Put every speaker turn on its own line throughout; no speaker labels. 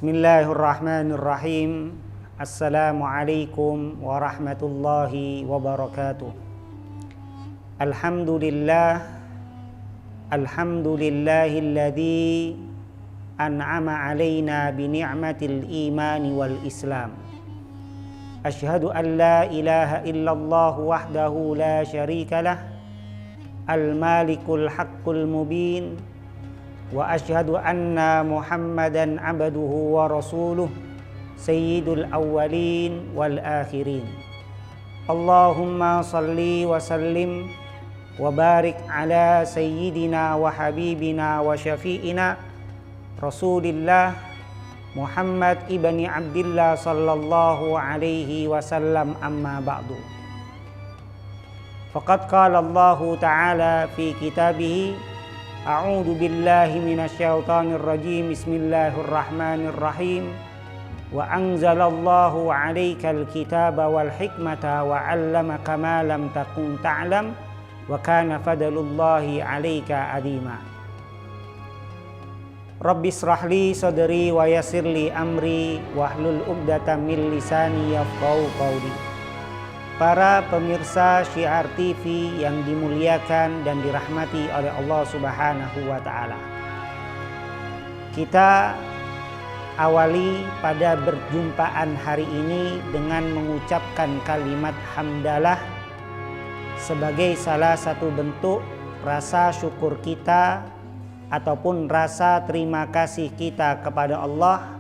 Bismillahirrahmanirrahim. Assalamualaikum warahmatullahi wabarakatuh. Alhamdulillahilladzi an'ama alaina bi ni'matil imani wal islam. Asyhadu an la ilaha illallah wahdahu la syarikalah, al-malikul haqqul mubin. Wa asyhadu anna Muhammadan abduhu wa rasuluh, sayyidul awwalin wal akhirin. Allahumma salli wa sallim wa barik ala sayyidina wa habibina wa syafi'ina Rasulillah Muhammad ibni Abdillah sallallahu alaihi wasallam, amma ba'du. Faqad qala Allah ta'ala fi kitabihi, a'udzu billahi minasyaitonir rajim. Bismillahirrahmanirrahim. Wa anzalallahu 'alaikal kitaba wal hikmata wa 'allamaka ma lam takun ta'lam wa kana fadlullahi 'alaika 'azima. Rabbi shrahli sadri wa yassirli amri wahlul 'uqdatam min lisani yafqahu qawli. Para pemirsa Syiar TV yang dimuliakan dan dirahmati oleh Allah Subhanahu wa Ta'ala, kita awali pada perjumpaan hari ini dengan mengucapkan kalimat hamdalah sebagai salah satu bentuk rasa syukur kita ataupun rasa terima kasih kita kepada Allah,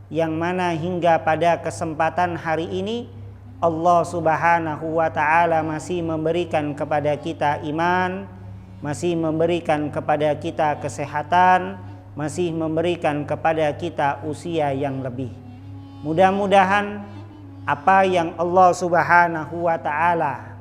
yang mana hingga pada kesempatan hari ini Allah Subhanahu wa Ta'ala masih memberikan kepada kita iman, masih memberikan kepada kita kesehatan, masih memberikan kepada kita usia yang lebih. Mudah-mudahan apa yang Allah Subhanahu wa Ta'ala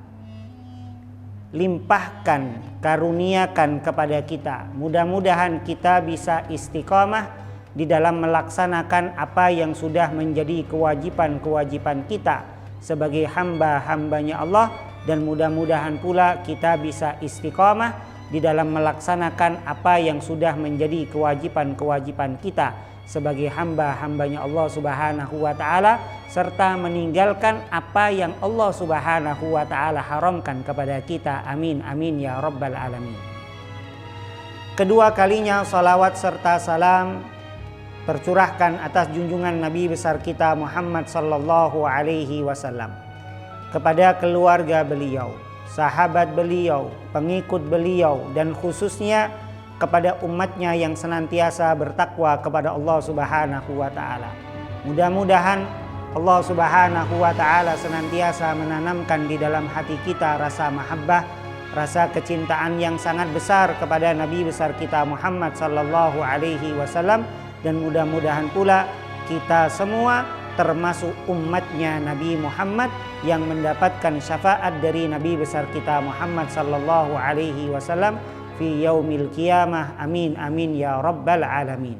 limpahkan, karuniakan kepada kita, mudah-mudahan kita bisa istiqamah di dalam melaksanakan apa yang sudah menjadi kewajiban-kewajiban kita sebagai hamba-hambanya Allah, dan mudah-mudahan pula kita bisa istiqamah di dalam melaksanakan apa yang sudah menjadi kewajiban-kewajiban kita sebagai hamba-hambanya Allah Subhanahu wa Ta'ala, serta meninggalkan apa yang Allah Subhanahu wa Ta'ala haramkan kepada kita. Amin amin ya rabbal alamin. Kedua kalinya salawat serta salam tercurahkan atas junjungan Nabi besar kita Muhammad sallallahu alaihi wasallam, kepada keluarga beliau, sahabat beliau, pengikut beliau, dan khususnya kepada umatnya yang senantiasa bertakwa kepada Allah Subhanahu wa Ta'ala. Mudah-mudahan Allah Subhanahu wa Ta'ala senantiasa menanamkan di dalam hati kita rasa mahabbah, rasa kecintaan yang sangat besar kepada Nabi besar kita Muhammad sallallahu alaihi wasallam, dan mudah-mudahan pula kita semua termasuk umatnya Nabi Muhammad yang mendapatkan syafaat dari Nabi besar kita Muhammad sallallahu alaihi wasallam fi yaumil qiyamah. Amin amin ya rabbal alamin.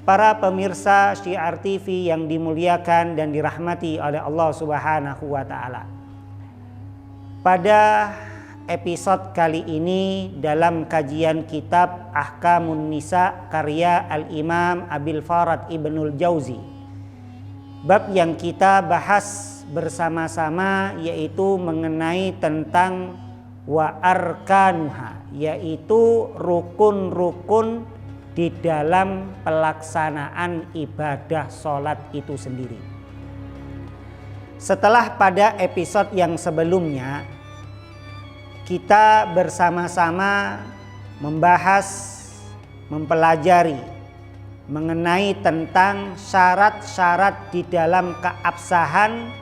Para pemirsa Syiar TV yang dimuliakan dan dirahmati oleh Allah Subhanahu wa Ta'ala, pada episode kali ini dalam kajian kitab Ahkamun Nisa karya Al-Imam Abil Farad Ibnul Jauzi, bab yang kita bahas bersama-sama yaitu mengenai tentang wa arkanuha, yaitu rukun-rukun di dalam pelaksanaan ibadah sholat itu sendiri. Setelah pada episode yang sebelumnya kita bersama-sama membahas, mempelajari mengenai tentang syarat-syarat di dalam keabsahan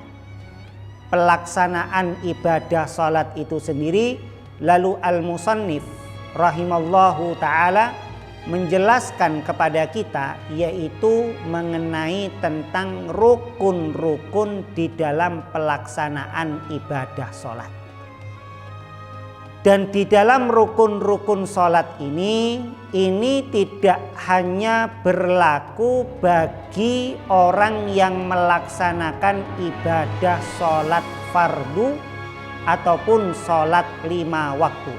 pelaksanaan ibadah salat itu sendiri. Lalu al-musannif rahimallahu ta'ala menjelaskan kepada kita yaitu mengenai tentang rukun-rukun di dalam pelaksanaan ibadah salat. Dan di dalam rukun-rukun sholat ini tidak hanya berlaku bagi orang yang melaksanakan ibadah sholat fardu ataupun sholat 5 waktu.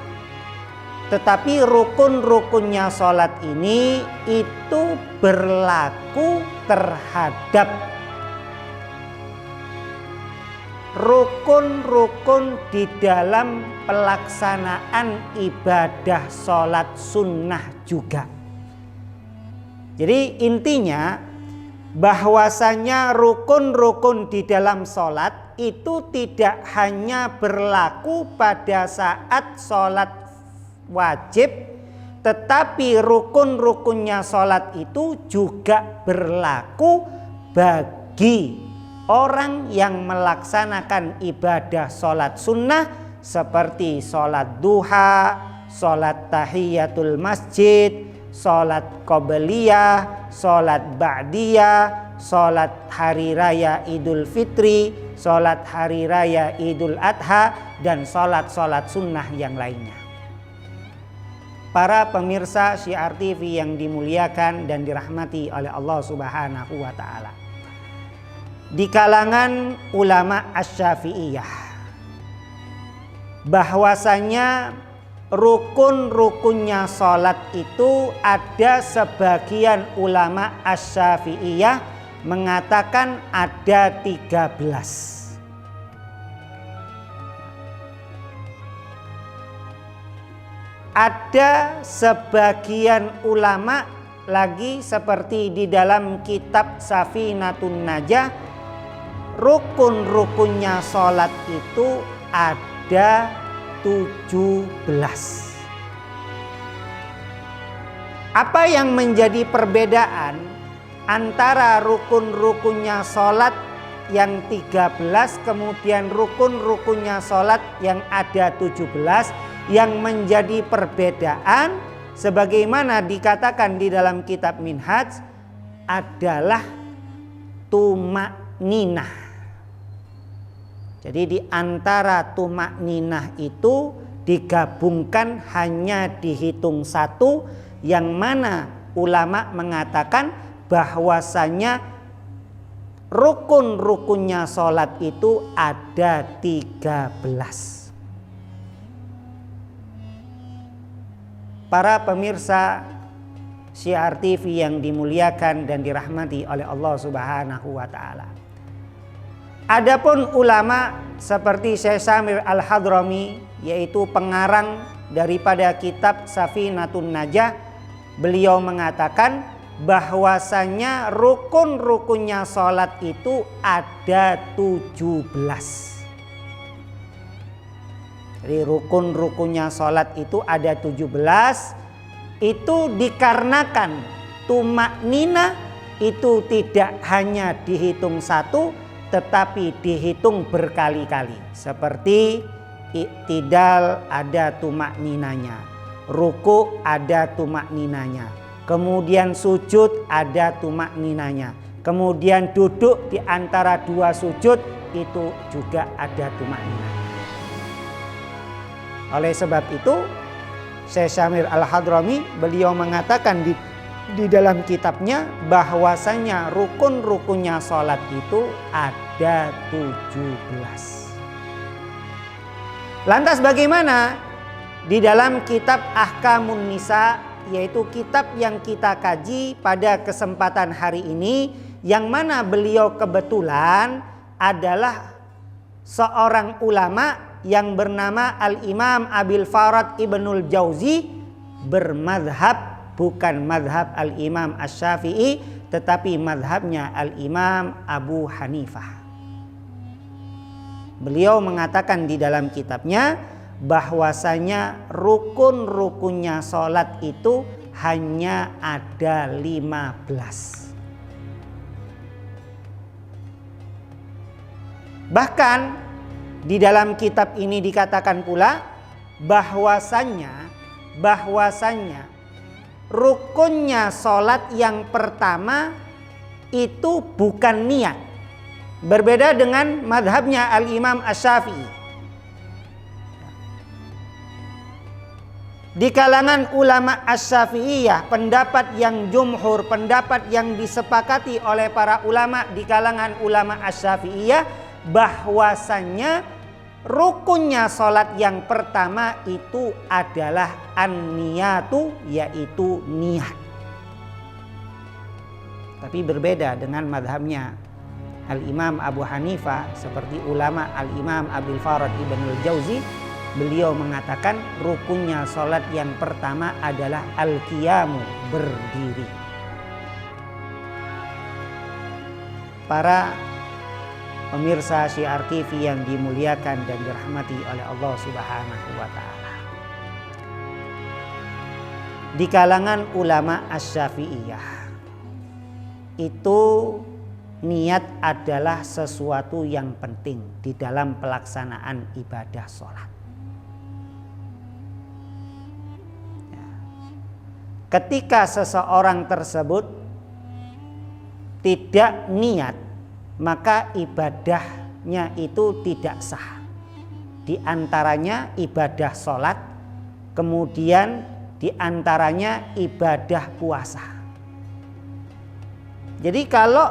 Tetapi rukun-rukunnya sholat ini itu berlaku terhadap rukun-rukun di dalam pelaksanaan ibadah sholat sunnah juga. Jadi intinya bahwasanya rukun-rukun di dalam sholat itu tidak hanya berlaku pada saat sholat wajib, tetapi rukun-rukunnya sholat itu juga berlaku bagi orang yang melaksanakan ibadah sholat sunnah seperti sholat duha, sholat tahiyatul masjid, sholat qobliyah, sholat ba'diyah, sholat hari raya idul fitri, sholat hari raya idul adha, dan sholat-sholat sunnah yang lainnya. Para pemirsa Syiar TV yang dimuliakan dan dirahmati oleh Allah Subhanahu wa Ta'ala, di kalangan ulama Asy-Syafi'iyah bahwasanya rukun-rukunnya sholat itu ada sebagian ulama Asy-Syafi'iyah mengatakan ada 13. Ada sebagian ulama lagi seperti di dalam kitab Safinatun Najah, rukun-rukunnya sholat itu ada 17. Apa yang menjadi perbedaan antara rukun-rukunnya sholat yang 13 kemudian rukun-rukunnya sholat yang ada 17? Yang menjadi perbedaan sebagaimana dikatakan di dalam kitab Minhaj adalah tumak-ninah. Jadi di antara tumak-ninah itu digabungkan hanya dihitung satu, yang mana ulama mengatakan bahwasanya rukun-rukunnya sholat itu ada 13. Para pemirsa Syiar TV yang dimuliakan dan dirahmati oleh Allah Subhanahu wa Ta'ala, adapun ulama seperti Syekh Syamir Al-Hadrami, yaitu pengarang daripada kitab Safinatun Najah, beliau mengatakan bahwasanya rukun-rukunnya sholat itu ada 17. Jadi rukun-rukunnya sholat itu ada 17. Itu dikarenakan tumak-ninah itu tidak hanya dihitung satu, tetapi dihitung berkali-kali. Seperti iktidal ada tumak-ninahnya, ruku ada tumak-ninahnya, kemudian sujud ada tumak-ninahnya, kemudian duduk di antara dua sujud itu juga ada tumak-ninah. Oleh sebab itu Syekh Syamir Al-Hadrami beliau mengatakan di dalam kitabnya bahwasanya rukun-rukunnya sholat itu ada 17. Lantas bagaimana di dalam kitab Ahkamun Nisa, yaitu kitab yang kita kaji pada kesempatan hari ini, yang mana beliau kebetulan adalah seorang ulama yang bernama Al-Imam Abil Farad Ibnul Jauzi, bermadhab bukan madhab Al-Imam Asy-Syafi'i, tetapi madhabnya Al-Imam Abu Hanifah. Beliau mengatakan di dalam kitabnya bahwasanya rukun-rukunnya sholat itu hanya ada 15. Bahkan di dalam kitab ini dikatakan pula bahwasanya rukunnya sholat yang pertama itu bukan niat. Berbeda dengan madhabnya Al-Imam Asy-Syafi'i. Di kalangan ulama Asy-Syafi'iyah, pendapat yang jumhur, pendapat yang disepakati oleh para ulama di kalangan ulama Asy-Syafi'iyah, bahwasanya rukunnya sholat yang pertama itu adalah an-niyatu, yaitu niat. Tapi berbeda dengan madhabnya Al-Imam Abu Hanifah, seperti ulama Al-Imam Abdul Farad Ibnul Jauzi, beliau mengatakan rukunnya sholat yang pertama adalah al-qiyamu, berdiri. Para pemirsa Syiar TV yang dimuliakan dan dirahmati oleh Allah Subhanahu wa Ta'ala, di kalangan ulama Asy-Syafi'iyah itu niat adalah sesuatu yang penting di dalam pelaksanaan ibadah sholat. Ketika seseorang tersebut tidak niat, maka ibadahnya itu tidak sah. Di antaranya ibadah sholat, kemudian di antaranya ibadah puasa. Jadi kalau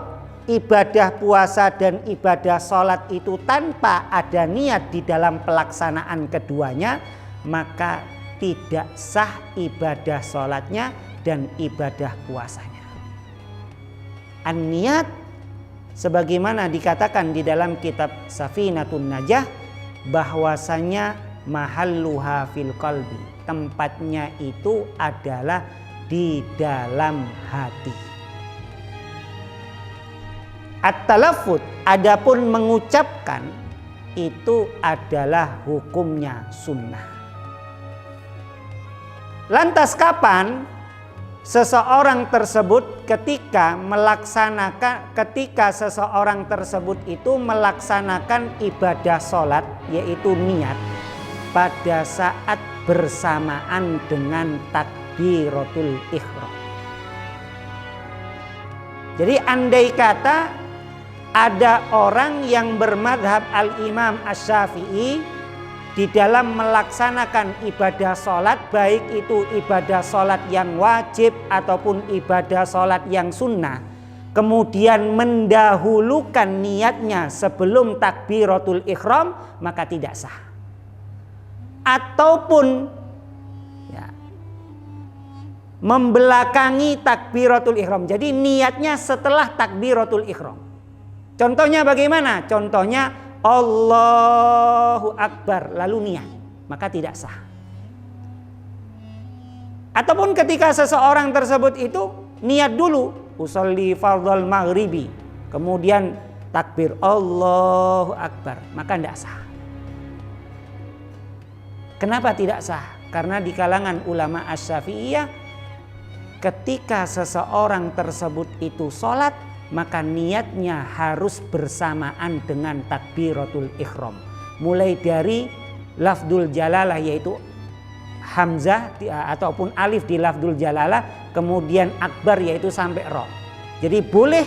ibadah puasa dan ibadah sholat itu tanpa ada niat di dalam pelaksanaan keduanya, maka tidak sah ibadah sholatnya dan ibadah puasanya. An-niyat, sebagaimana dikatakan di dalam kitab Safinatun Najah, bahwasanya mahalluha fil qalbi, tempatnya itu adalah di dalam hati. At-talaffuz, adapun mengucapkan, itu adalah hukumnya sunnah. Lantas kapan seseorang tersebut ketika seseorang tersebut itu melaksanakan ibadah sholat, yaitu niat, pada saat bersamaan dengan takbiratul ihram. Jadi andai kata ada orang yang bermadhab Al-Imam Asy-Syafi'i di dalam melaksanakan ibadah sholat, baik itu ibadah sholat yang wajib ataupun ibadah sholat yang sunnah, kemudian mendahulukan niatnya sebelum takbiratul ihram, maka tidak sah. Ataupun membelakangi takbiratul ihram, jadi niatnya setelah takbiratul ihram. Contohnya bagaimana? Contohnya Allahu Akbar lalu niat, maka tidak sah. Ataupun ketika seseorang tersebut itu niat dulu, usolli fardhal maghribi, kemudian takbir Allahu Akbar, maka tidak sah. Kenapa tidak sah? Karena di kalangan ulama Asy-Syafi'iyah, ketika seseorang tersebut itu sholat, maka niatnya harus bersamaan dengan takbiratul ihram. Mulai dari lafdzul jalalah, yaitu hamzah ataupun alif di lafdzul jalalah, kemudian akbar yaitu sampai ra. Jadi boleh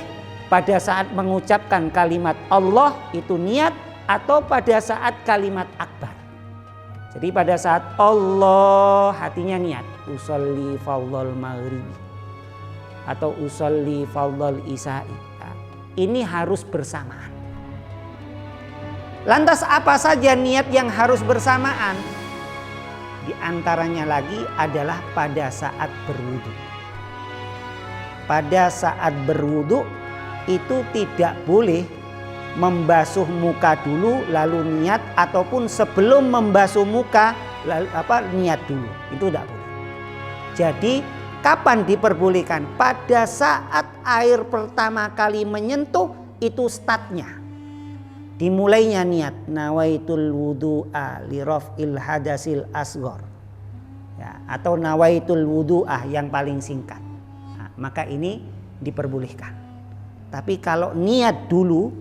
pada saat mengucapkan kalimat Allah itu niat, atau pada saat kalimat akbar. Jadi pada saat Allah hatinya niat, usolli fardhal maghribi atau usolli fardhal isya'i. Ini harus bersamaan. Lantas apa saja niat yang harus bersamaan? Di antaranya lagi adalah pada saat berwudu. Pada saat berwudu itu tidak boleh membasuh muka dulu lalu niat, ataupun sebelum membasuh muka lalu niat dulu. Itu tidak boleh. Jadi kapan diperbolehkan? Pada saat air pertama kali menyentuh, itu startnya. Dimulainya niat nawaitul wudu'a li raf'il hadasil asghar. Ya, atau nawaitul wudu'ah yang paling singkat. Nah, maka ini diperbolehkan. Tapi kalau niat dulu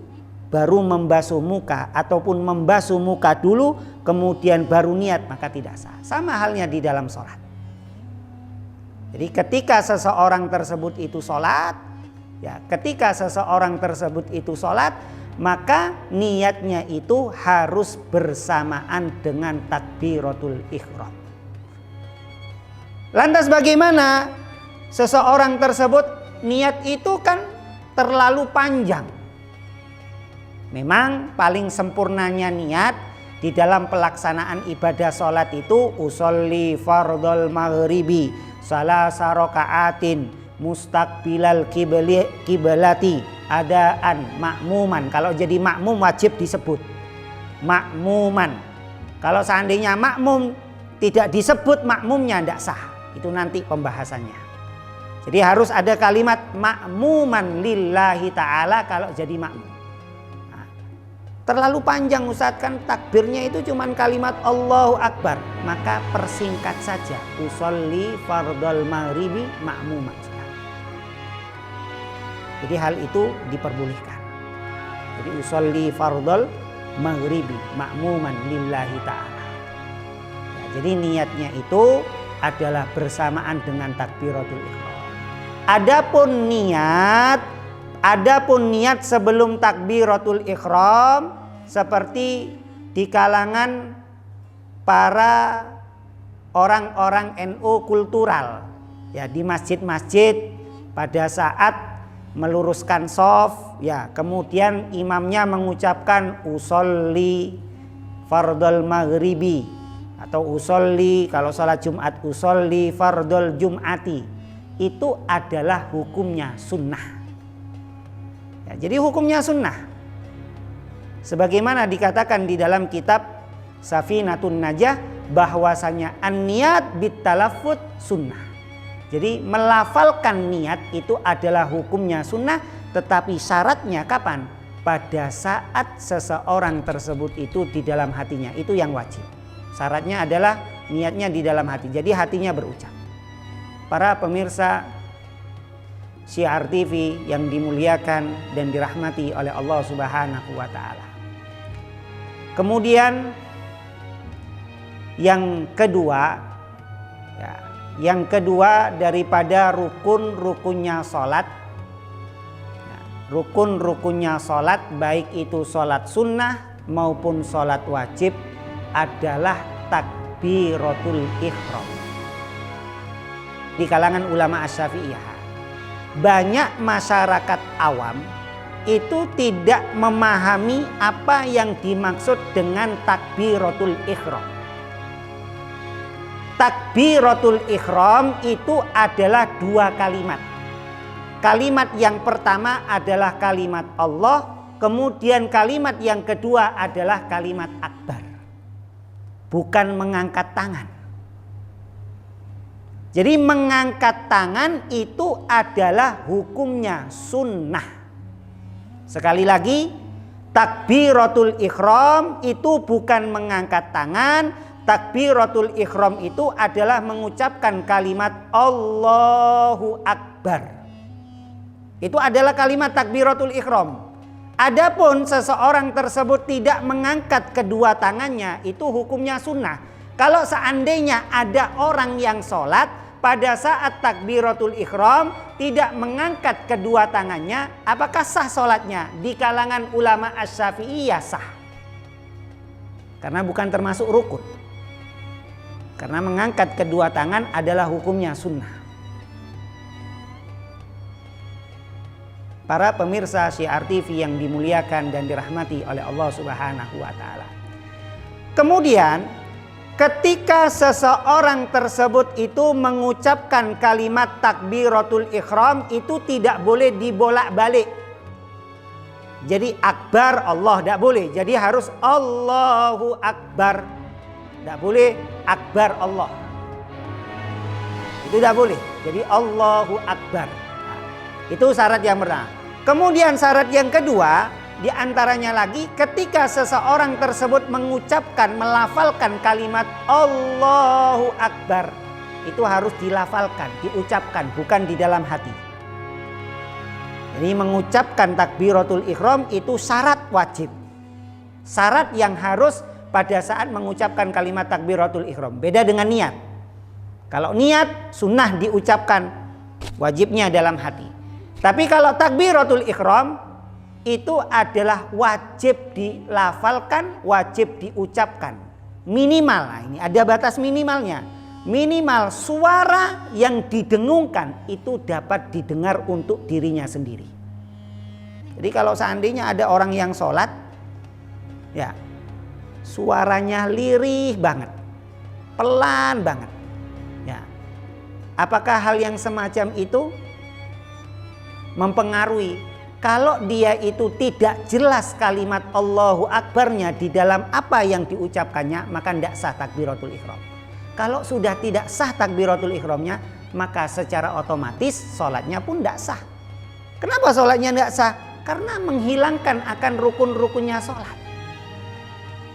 baru membasuh muka, ataupun membasuh muka dulu kemudian baru niat, maka tidak sah. Sama halnya di dalam sholat. Jadi ketika seseorang tersebut itu sholat, maka niatnya itu harus bersamaan dengan takbiratul ihram. Lantas bagaimana seseorang tersebut niat itu kan terlalu panjang. Memang paling sempurnanya niat di dalam pelaksanaan ibadah sholat itu usolli fardhol maghribi salasa rakaatin mustaqbilal kiblati adaan makmuman. Kalau jadi makmum wajib disebut makmuman. Kalau seandainya makmum tidak disebut makmumnya tidak sah. Itu nanti pembahasannya. Jadi harus ada kalimat makmuman lillahi ta'ala kalau jadi makmum. Terlalu panjang Ustaz, kan takbirnya itu cuman kalimat Allahu Akbar. Maka persingkat saja usolli fardhol maghribi makmuman. Jadi hal itu diperbolehkan. Jadi usolli fardhol maghribi makmuman lillahi ta'ala. Ya, jadi niatnya itu adalah bersamaan dengan takbiratul ihram. Adapun niat sebelum takbiratul ihram seperti di kalangan para orang-orang NU kultural, ya, di masjid-masjid pada saat meluruskan shaf, ya, kemudian imamnya mengucapkan usolli fardhol maghribi atau usolli, kalau salat Jumat usolli fardhol jum'ati, itu adalah hukumnya sunnah. Ya, jadi hukumnya sunnah. Sebagaimana dikatakan di dalam kitab Safinatun Najah bahwasanya an-niyat bitalaffuz sunnah. Jadi melafalkan niat itu adalah hukumnya sunnah, tetapi syaratnya kapan? Pada saat seseorang tersebut itu di dalam hatinya, itu yang wajib. Syaratnya adalah niatnya di dalam hati. Jadi hatinya berucap. Para pemirsa Syiar TV yang dimuliakan dan dirahmati oleh Allah Subhanahu wa taala. Kemudian yang kedua, ya, yang kedua daripada rukun-rukunnya salat. Ya, rukun-rukunnya salat baik itu salat sunnah maupun salat wajib adalah takbiratul ihram. Di kalangan ulama Asy-Syafi'iyah, banyak masyarakat awam itu tidak memahami apa yang dimaksud dengan takbiratul ihram. Takbiratul ihram itu adalah dua kalimat. Kalimat yang pertama adalah kalimat Allah, kemudian kalimat yang kedua adalah kalimat akbar. Bukan mengangkat tangan. Jadi mengangkat tangan itu adalah hukumnya sunnah. Sekali lagi, takbiratul ihram itu bukan mengangkat tangan. Takbiratul ihram itu adalah mengucapkan kalimat Allahu Akbar. Itu adalah kalimat takbiratul ihram. Adapun seseorang tersebut tidak mengangkat kedua tangannya, itu hukumnya sunnah. Kalau seandainya ada orang yang sholat pada saat takbiratul ihram tidak mengangkat kedua tangannya, apakah sah sholatnya? Di kalangan ulama Asy-Syafi'iyah sah. Karena bukan termasuk rukun. Karena mengangkat kedua tangan adalah hukumnya sunnah. Para pemirsa Syiar TV yang dimuliakan dan dirahmati oleh Allah Subhanahu wa taala. Kemudian ketika seseorang tersebut itu mengucapkan kalimat takbiratul ihram itu tidak boleh dibolak-balik. Jadi akbar Allah tidak boleh. Jadi harus Allahu Akbar. Tidak boleh akbar Allah. Itu tidak boleh. Jadi Allahu Akbar. Nah, itu syarat yang pertama. Kemudian syarat yang kedua, di antaranya lagi ketika seseorang tersebut mengucapkan, melafalkan kalimat Allahu Akbar, itu harus dilafalkan, diucapkan, bukan di dalam hati. Jadi mengucapkan takbiratul ihram itu syarat wajib. Syarat yang harus pada saat mengucapkan kalimat takbiratul ihram. Beda dengan niat. Kalau niat sunnah diucapkan, wajibnya dalam hati. Tapi kalau takbiratul ihram itu adalah wajib dilafalkan, wajib diucapkan. Minimal, nah ini ada batas minimalnya. Minimal suara yang didengungkan itu dapat didengar untuk dirinya sendiri. Jadi kalau seandainya ada orang yang sholat, ya, suaranya lirih banget, pelan banget. Ya. Apakah hal yang semacam itu mempengaruhi? Kalau dia itu tidak jelas kalimat Allahu Akbarnya di dalam apa yang diucapkannya, maka tidak sah takbiratul ihram. Kalau sudah tidak sah takbiratul ihramnya, maka secara otomatis sholatnya pun tidak sah. Kenapa sholatnya tidak sah? Karena menghilangkan akan rukun-rukunnya sholat.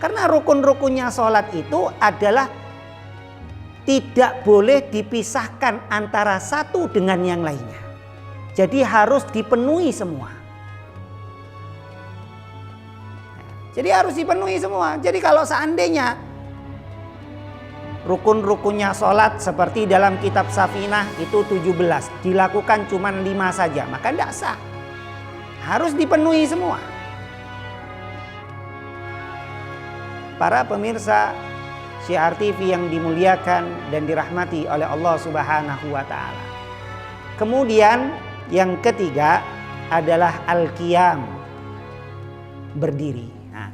Karena rukun-rukunnya sholat itu adalah tidak boleh dipisahkan antara satu dengan yang lainnya. Jadi harus dipenuhi semua. Jadi harus dipenuhi semua. Jadi kalau seandainya rukun-rukunnya sholat seperti dalam kitab Safinah itu 17, dilakukan cuma 5 saja, maka tidak sah. Harus dipenuhi semua. Para pemirsa Syiar TV yang dimuliakan dan dirahmati oleh Allah Subhanahu wa taala. Kemudian yang ketiga adalah al-qiyam, berdiri. Nah,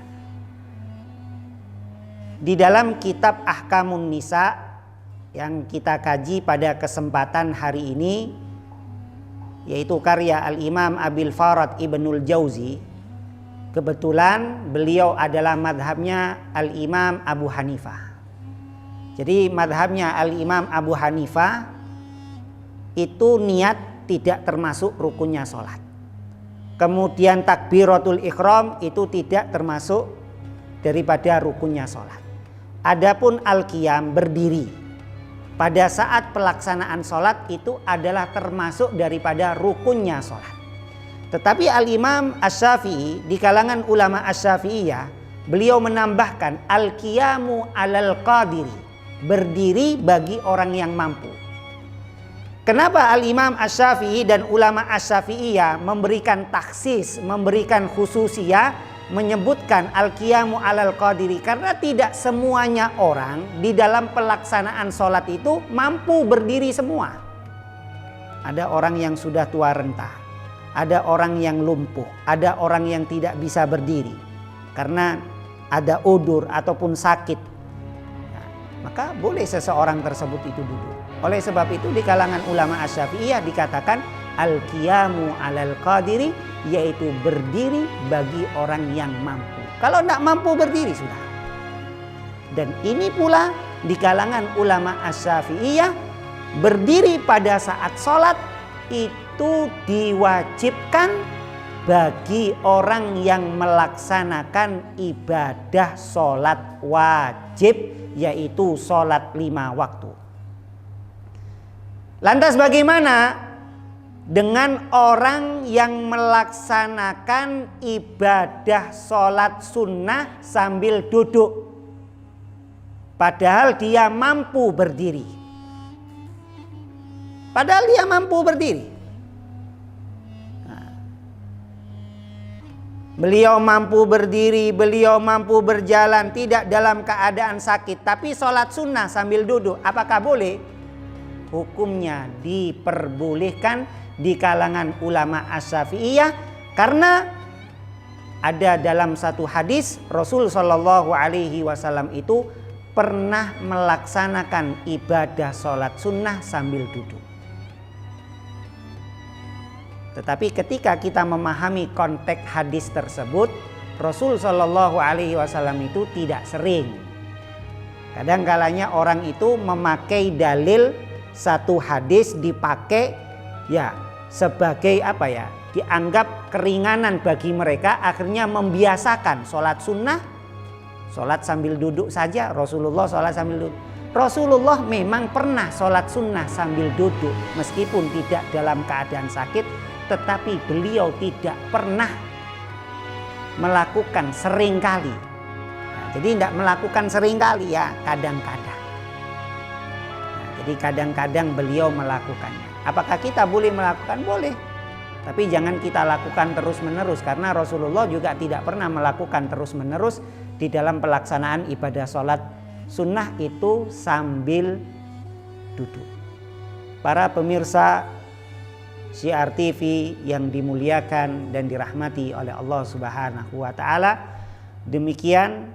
di dalam kitab Ahkamun Nisa yang kita kaji pada kesempatan hari ini, yaitu karya Al-Imam Abil Farad Ibnul Jauzi, kebetulan beliau adalah madhabnya Al-Imam Abu Hanifah. Jadi madhabnya Al-Imam Abu Hanifah itu niat tidak termasuk rukunnya sholat. Kemudian takbiratul ihram itu tidak termasuk daripada rukunnya sholat. Adapun al-qiyam, berdiri pada saat pelaksanaan sholat itu adalah termasuk daripada rukunnya sholat. Tetapi Al-Imam Asy-Syafi'i di kalangan ulama Asy-Syafi'iyah, beliau menambahkan al-qiyamu alal qadiri, berdiri bagi orang yang mampu. Kenapa Al-Imam Asy-Syafi'i dan ulama Asy-Syafi'iyah memberikan taksis, memberikan khususiyah, menyebutkan al-qiyamu alal qadiri? Karena tidak semuanya orang di dalam pelaksanaan sholat itu mampu berdiri semua. Ada orang yang sudah tua renta, ada orang yang lumpuh, ada orang yang tidak bisa berdiri karena ada udur ataupun sakit. Nah, maka boleh seseorang tersebut itu duduk. Oleh sebab itu di kalangan ulama Asy-Syafi'iyah dikatakan al-qiyamu alal qadiri, yaitu berdiri bagi orang yang mampu. Kalau tidak mampu berdiri sudah. Dan ini pula di kalangan ulama Asy-Syafi'iyah, berdiri pada saat sholat itu diwajibkan bagi orang yang melaksanakan ibadah sholat wajib, yaitu sholat 5 waktu. Lantas bagaimana dengan orang yang melaksanakan ibadah sholat sunnah sambil duduk, padahal dia mampu berdiri? Padahal dia mampu berdiri. Nah, beliau mampu berdiri, beliau mampu berjalan, tidak dalam keadaan sakit, tapi sholat sunnah sambil duduk, apakah boleh? Hukumnya diperbolehkan di kalangan ulama Asy-Syafi'iyah, karena ada dalam satu hadis Rasul Shallallahu Alaihi Wasallam itu pernah melaksanakan ibadah sholat sunnah sambil duduk. Tetapi ketika kita memahami konteks hadis tersebut, Rasul Shallallahu Alaihi Wasallam itu tidak sering. Kadang-kalanya orang itu memakai dalil satu hadis dipakai ya sebagai apa ya, dianggap keringanan bagi mereka, akhirnya membiasakan sholat sunnah, sholat sambil duduk saja. Rasulullah sholat sambil duduk. Rasulullah memang pernah sholat sunnah sambil duduk meskipun tidak dalam keadaan sakit, tetapi beliau tidak pernah melakukan seringkali. Nah, jadi tidak melakukan seringkali ya, kadang-kadang. Jadi kadang-kadang beliau melakukannya. Apakah kita boleh melakukan? Boleh. Tapi jangan kita lakukan terus-menerus, karena Rasulullah juga tidak pernah melakukan terus-menerus di dalam pelaksanaan ibadah sholat sunnah itu sambil duduk. Para pemirsa Syiar TV yang dimuliakan dan dirahmati oleh Allah Subhanahu wa taala, demikian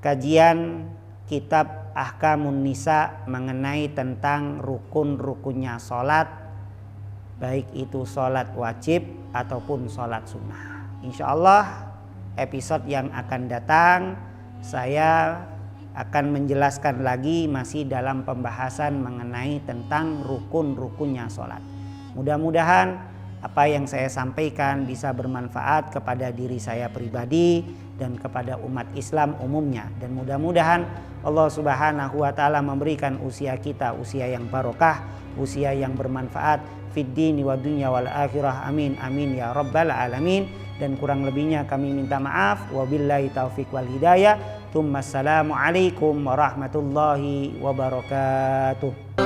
kajian kitab Ahkamun Nisa mengenai tentang rukun-rukunnya sholat, baik itu sholat wajib ataupun sholat sunnah. Insya Allah episode yang akan datang saya akan menjelaskan lagi masih dalam pembahasan mengenai tentang rukun-rukunnya sholat. Mudah-mudahan apa yang saya sampaikan bisa bermanfaat kepada diri saya pribadi dan kepada umat Islam umumnya, dan mudah-mudahan Allah Subhanahu wa taala memberikan usia kita usia yang barokah, usia yang bermanfaat fid dini wa dunya wal akhirah. Amin amin ya rabbal alamin. Dan kurang lebihnya kami minta maaf. Wabillahi taufik wal hidayah. Assalamualaikum warahmatullahi wabarakatuh.